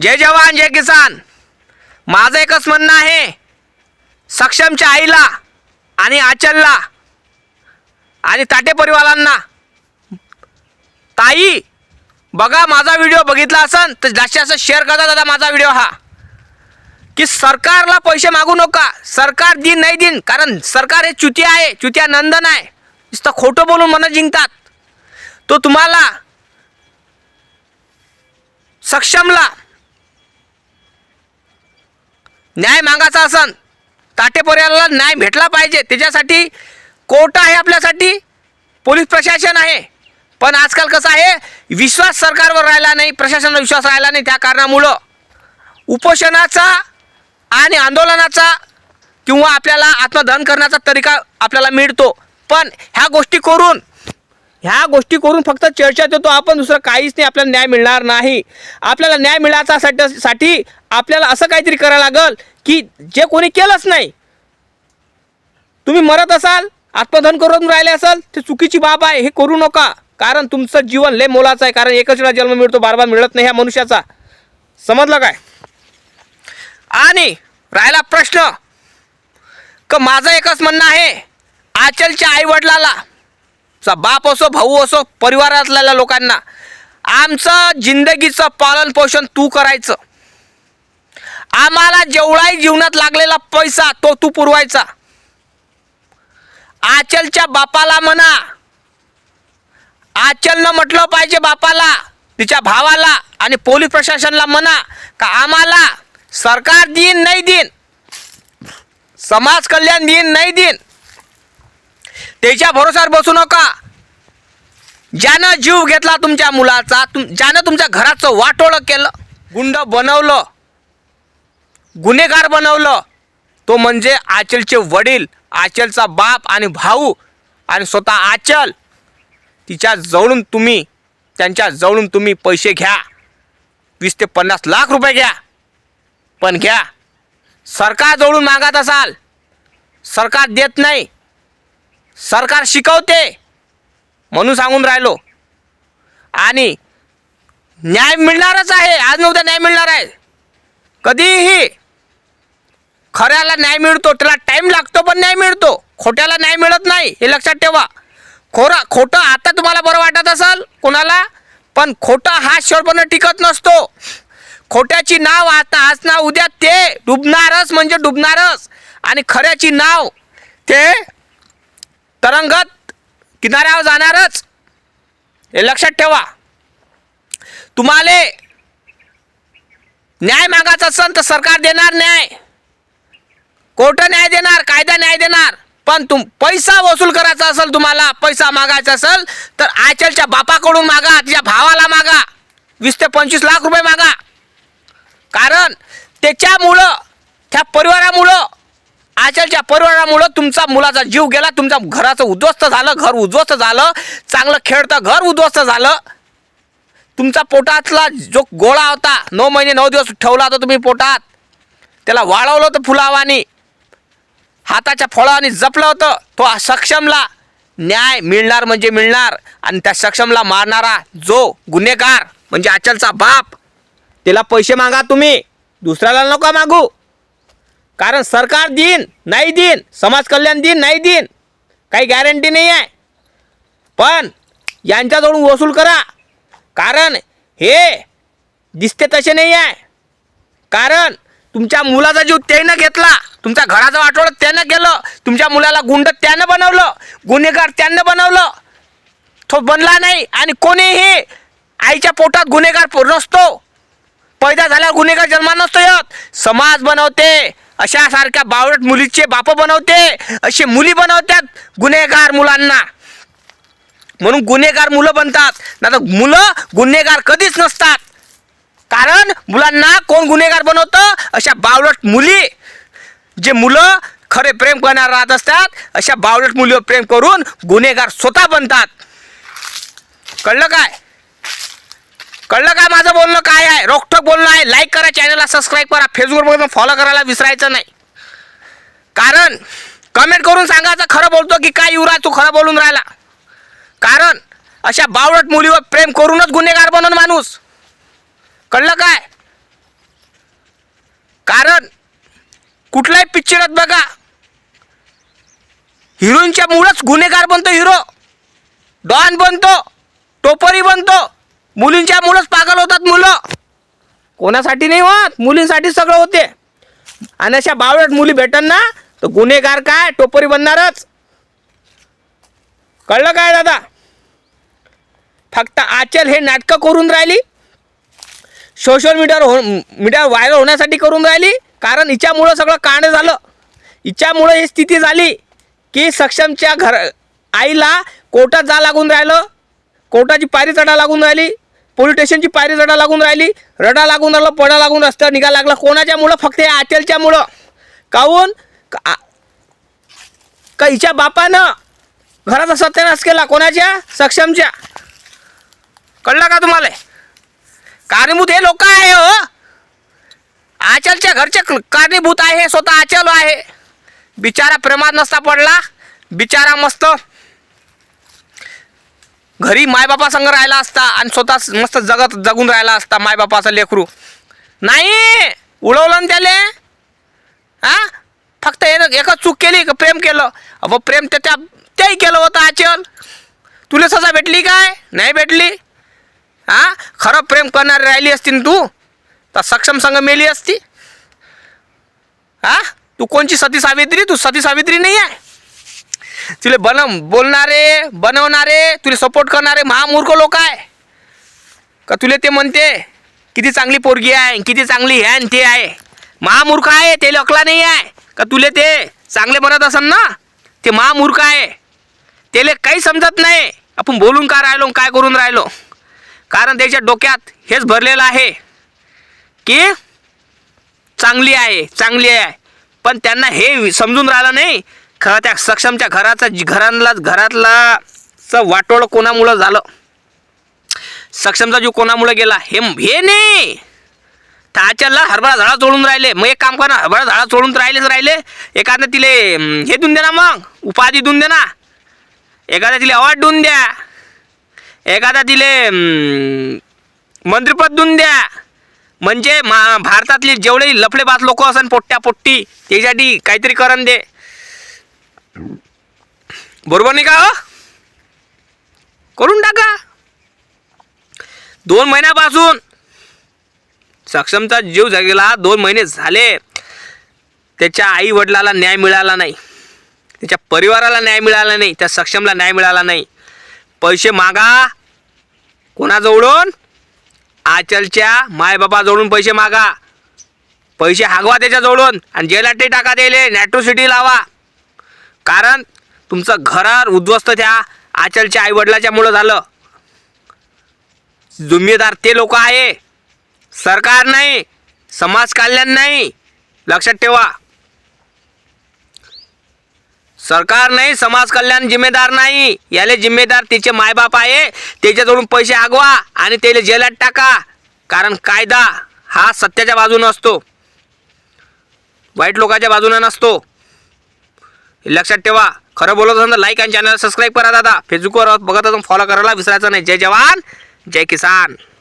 जय जवान जय किसान। माझं एकच म्हणणं आहे, सक्षमच्या आईला आणि आचलला आणि ताटे परिवारांना, ताई बघा माझा व्हिडिओ बघितला असन तर जास्तीत जास्त शेअर करा दादा माझा व्हिडिओ हा, की सरकारला पैसे मागू नका। सरकार दिन नाही दिन, कारण सरकार हे चुतिया आहे, चुतिया नंदन आहे, नुसतं खोटं बोलून मन जिंकतात। तो तुम्हाला सक्षमला न्याय मागायचा असन, ताटे परिवाराला न्याय भेटला पाहिजे, त्याच्यासाठी कोर्ट आहे, आपल्यासाठी पोलीस प्रशासन आहे। पण आजकाल कसं आहे, विश्वास सरकारवर राहिला नाही, प्रशासनावर विश्वास राहिला नाही, त्या कारणामुळं उपोषणाचा आणि आंदोलनाचा किंवा आपल्याला आत्मदहन करण्याचा तरीका आपल्याला मिळतो। पण ह्या गोष्टी करून फक्त चर्चेत येतो आपण, दुसरं काहीच नाही, आपल्याला न्याय मिळणार नाही। आपल्याला न्याय मिळण्यासाठी आपल्याला असं काहीतरी करायला लागल की जे कोणी केलंच नाही। तुम्ही मरत असाल, आत्मदहन करून राहिले असाल, ते चुकीची बाब आहे, हे करू नका। कारण तुमचं जीवन लय मोलाचं आहे, कारण एकच वेळा जन्म मिळतो, बार बार मिळत नाही ह्या मनुष्याचा, समजलं काय? आणि राहिला प्रश्न का माझं एकच म्हणणं आहे, आचलच्या आई वडिलाला, बाप असो भाऊ असो, परिवारातल्या लोकांना, आमचं जिंदगीचं पालन पोषण तू करायचं, आम्हाला जेवढाही जीवनात लागलेला पैसा तो तू पुरवायचा। आचलच्या बापाला म्हणा, आचलनं म्हटलं पाहिजे बापाला, तिच्या भावाला आणि पोलीस प्रशासनाला म्हणा का आम्हाला सरकार दिन नाही दिन, समाज कल्याण दिन नाही दिन, त्याच्या भरोशावर बसू नका। ज्यानं जीव घेतला तुमच्या मुलाचा, ज्यानं तुमच्या घराचं वाटोळं केलं, गुंड बनवलं, गुन्हेगार बनवलं, तो म्हणजे आचलचे वडील, आचलचा बाप आणि भाऊ आणि स्वतः आचल। त्यांच्या जवळून तुम्ही पैसे घ्या, 20 ते 50 लाख रुपये घ्या, पण घ्या। सरकार जवळून मागत असाल, सरकार देत नाही, सरकार शिकवते म्हणून सांगून राहिलो। आणि न्याय मिळणारच आहे, आज न उद्या न्याय मिळणार आहे, कधीही। खऱ्याला न्याय मिळतो, त्याला टाइम लागतो, पण न्याय मिळतो। खोट्याला न्याय मिळत नाही, हे लक्षात ठेवा। खोटं आता तुम्हाला बरं वाटत असेल कोणाला, पण खोटं हा शेवटपर्यंत टिकत नसतो। खोट्याची नाव आता आज ना उद्या ते डुबणारच म्हणजे डुबणारच, आणि खऱ्याची नाव ते तरंगत किनाऱ्यावर जाणारच, हे लक्षात ठेवा। तुम्हाला न्याय मागायचा असेल तर सरकार देणार न्याय, कोर्ट न्याय देणार, कायदा न्याय देणार। पण पैसा वसूल करायचा असेल, तुम्हाला पैसा मागायचा असेल तर आचलच्या बापाकडून मागा, तिच्या भावाला मागा, 20 ते 25 लाख रुपये मागा। कारण त्याच्यामुळं, त्या परिवारामुळं, आचलच्या परिवारामुळं तुमचा मुलाचा जीव गेला, तुमच्या घराचं उद्ध्वस्त झालं, घर उद्ध्वस्त झालं, चांगलं खेळतं घर उद्ध्वस्त झालं। तुमचा पोटातला जो गोळा होता, 9 महिने 9 दिवस ठेवला होता तुम्ही पोटात, त्याला वाळवलं होतं फुलावानी, हाताच्या फळावानी जपलं होतं, तो सक्षमला न्याय मिळणार म्हणजे मिळणार। आणि त्या सक्षमला मारणारा जो गुन्हेगार म्हणजे आचलचा बाप, त्याला पैसे मागा तुम्ही, दुसऱ्याला नका मागू। कारण सरकार दिन नाही दिन, समाज कल्याण दिन नाही दिन, काही गॅरंटी नाही आहे। पण यांच्याजवळून वसूल करा, कारण हे दिसते तसे नाही आहे। कारण तुमच्या मुलाचा जीव त्यानं घेतला, तुमच्या घराचं वाटोळं त्यानं केलं, तुमच्या मुलाला गुंड त्यानं बनवलं, गुन्हेगार त्यानं बनवलं, तो बनला नाही। आणि कोणीही आईच्या पोटात गुन्हेगार नसतो, पैदा झाल्यावर गुन्हेगार जन्मा नसतो येत, समाज बनवते, अशा सारख्या बावळट मुलीचे बाप बनवते, असे मुली बनवतात गुन्हेगार मुलांना, म्हणून गुन्हेगार मुलं बनतात, नाही तर मुलं गुन्हेगार कधीच नसतात। कारण मुलांना कोण गुन्हेगार बनवतं, अशा बावळट मुली, जे मुलं खरे प्रेम करणार राहत असतात, अशा बावळट मुलीवर प्रेम करून गुन्हेगार स्वतः बनतात। कळलं काय? कळलं काय माझं बोलणं काय आहे? रोखठोक बोलणं आहे। लाईक करा, चॅनलला सबस्क्राईब करा, फेसबुकवर फॉलो करायला विसरायचं नाही। कारण कमेंट करून सांगायचं खरं बोलतो की काय युवराज तू खरं बोलून राहिला। कारण अशा बावळट मुलीवर प्रेम करूनच गुन्हेगार बनवून माणूस, कळलं काय? कारण कुठलाही पिक्चरात बघा, हिरोईनच्या मुळंच गुन्हेगार बनतो, हिरो डॉन बनतो, टोपरी बनतो, मुलींच्या मुळंच पागल होतात मुलं. कोणासाठी नाही होत, मुलींसाठी सगळं होते. आणि अशा बावळट मुली भेटन ना तर गुन्हेगार काय टोपरी बनणारच. कळलं काय दादा? फक्त आचल हे नाटकं करून राहिली, सोशल मीडियावर व्हायरल होण्यासाठी करून राहिली. कारण हिच्यामुळं सगळं कांड झालं. हिच्यामुळं ही स्थिती झाली की सक्षमच्या आईला कोर्टात जा लागून राहिलं, कोर्टाची पायरी चढा लागून राहिली, पोलीस स्टेशनची पायरी चढा लागून राहिली, रडा लागून राहिलं, पडा लागून रस्त्यावर निघा लागला. कोणाच्यामुळं? फक्त या आचलच्यामुळं. काहून? का हिच्या बापानं घराचा सत्यानाश केला. कोणाच्या? सक्षमच्या. कळलं का तुम्हाला? कारणीभूत हे लोक आहे हो. आचलच्या घरचे कारणीभूत आहे, स्वतः आचल आहे. बिचारा प्रेमात नसता पडला, बिचारा मस्त घरी मायबापा संग राहिला असता आणि स्वतः मस्त जगून राहिला असता मायबापाचा लेकरू. नाही, उडवलं ना त्याले. हां, फक्त एकच चूक केली का प्रेम केलं. अहो प्रेम त्याही केलं होतं आचल. तुला सजा भेटली काय? नाही भेटली. हां, खरं प्रेम करणारी राहिली असती ना तू तर सक्षम संग मेली असती. हां, तू कोणची सती सावित्री? तू सती सावित्री नाही आहे. तुले बोलणारे बनवणारे, तुले सपोर्ट करणारे महामूर्ख लोक आहे का? तुले ते म्हणते किती चांगली पोरगी आहे, किती चांगली हे आणि ते आहे. महामूर्ख आहे, ते अकला नाही आहे का? तुले ते चांगले बनत असन ना, ते महामूर्ख आहे. त्याला काही समजत नाही आपण बोलून का राहिलो, काय करून राहिलो. कारण त्याच्या डोक्यात हेच भरलेलं आहे की चांगली आहे, चांगली आहे. पण त्यांना हे समजून राहिलं नाही खरं त्या सक्षमच्या घरातला वाटोळं कोणामुळं झालं, सक्षमचा जीव कोणामुळं गेला हे नाही. त्याच्याला हरभरा झाडा तोडून राहिले. मग एक काम कर ना, हरभरा झाडा तोडून राहिले एखादं तिले हे देऊन दे ना, मग उपाधी देऊन दे ना, एखाद्या तिले अवॉर्ड देऊन द्या, एखादा तिले मंत्रिपद देऊन द्या. म्हणजे भारतातली जेवढे लफडेबाज लोक असन पोट्टी त्याच्यासाठी काहीतरी करण दे. बरोबर नाही का हो? करून टाका. 2 महिन्यापासून सक्षमचा जीव जगेला 2 महिने झाले. त्याच्या आई वडिलाला न्याय मिळाला नाही, त्याच्या परिवाराला न्याय मिळाला नाही, त्या सक्षमला न्याय मिळाला नाही. पैसे मागा कोणाजवळून? आचलच्या मायबापाजवळून पैसे मागा, पैसे हागवा त्याच्याजवळून आणि जेलात टाका, द्यायले नॅट्रोसिटी लावा. कारण तुमचं घरावर उद्ध्वस्त त्या आचलच्या आईवडिलाच्या मुळे झालं. जिम्मेदार ते लोक आहे, सरकार नाही, समाज कल्याण नाही. लक्षात ठेवा, सरकार नाही, समाज कल्याण जिम्मेदार नाही. याले जिम्मेदार त्याचे मायबाप आहे. त्याच्याजवळून पैसे आगवा आणि त्याला जेलात टाका. कारण कायदा हा सत्याच्या बाजूने असतो, वाईट लोकांच्या बाजूने नसतो. लक्षात ठेवा. खरं बोलत असेल तर लाईक आणि चॅनल सबस्क्राईब करा दादा. फेसबुकवर बघत असून फॉलो करायला विसरायचं नाही. जय जवान जय किसान.